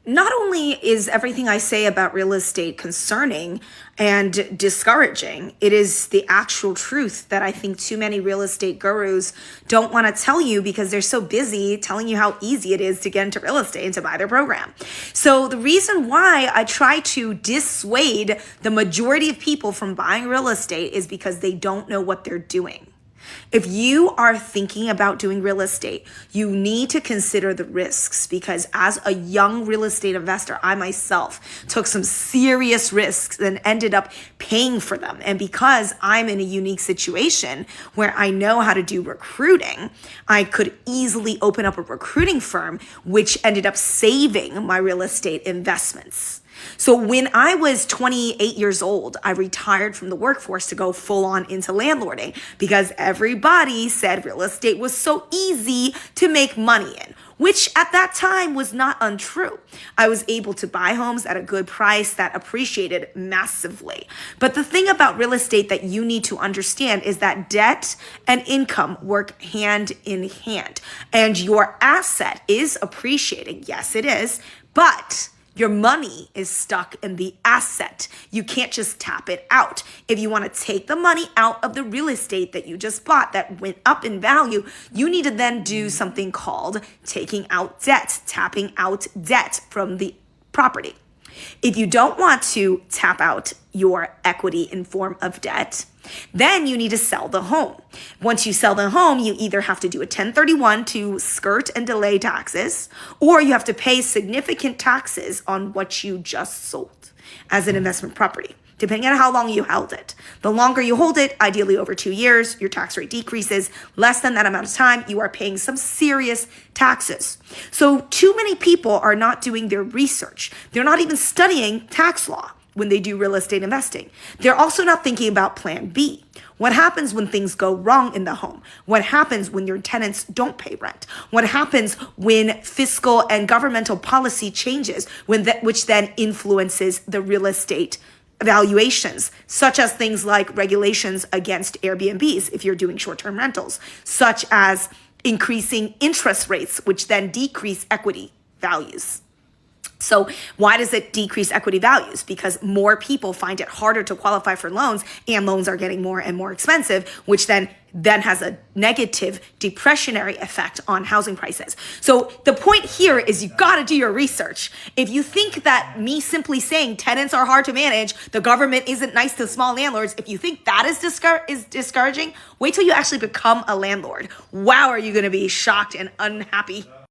Not only is everything I say about real estate concerning and discouraging, it is the actual truth that I think too many real estate gurus don't want to tell you because they're so busy telling you how easy it is to get into real estate and to buy their program. So the reason why I try to dissuade the majority of people from buying real estate is because they don't know what they're doing. If you are thinking about doing real estate, you need to consider the risks because as a young real estate investor, I myself took some serious risks and ended up paying for them. And because I'm in a unique situation where I know how to do recruiting, I could easily open up a recruiting firm, which ended up saving my real estate investments. So when I was 28 years old, I retired from the workforce to go full on into landlording because everybody said real estate was so easy to make money in, which at that time was not untrue. I was able to buy homes at a good price that appreciated massively. But the thing about real estate that you need to understand is that debt and income work hand in hand, and your asset is appreciating. Yes, it is, but your money is stuck in the asset. You can't just tap it out. If you want to take the money out of the real estate that you just bought that went up in value, you need to then do something called taking out debt, tapping out debt from the property. If you don't want to tap out your equity in form of debt, then you need to sell the home. Once you sell the home, you either have to do a 1031 to skirt and delay taxes, or you have to pay significant taxes on what you just sold as an investment property, depending on how long you held it. The longer you hold it, ideally over 2 years, your tax rate decreases. Less than that amount of time, you are paying some serious taxes. So too many people are not doing their research. They're not even studying tax law when they do real estate investing. They're also not thinking about plan B. What happens when things go wrong in the home? What happens when your tenants don't pay rent? What happens when fiscal and governmental policy changes, which then influences the real estate valuations, such as things like regulations against Airbnbs if you're doing short-term rentals, such as increasing interest rates, which then decrease equity values. So why does it decrease equity values? Because more people find it harder to qualify for loans, and loans are getting more and more expensive, which then has a negative depressionary effect on housing prices. So the point here is you got to do your research. If you think that me simply saying tenants are hard to manage, the government isn't nice to small landlords, if you think that is discouraging, wait till you actually become a landlord. Wow, are you going to be shocked and unhappy?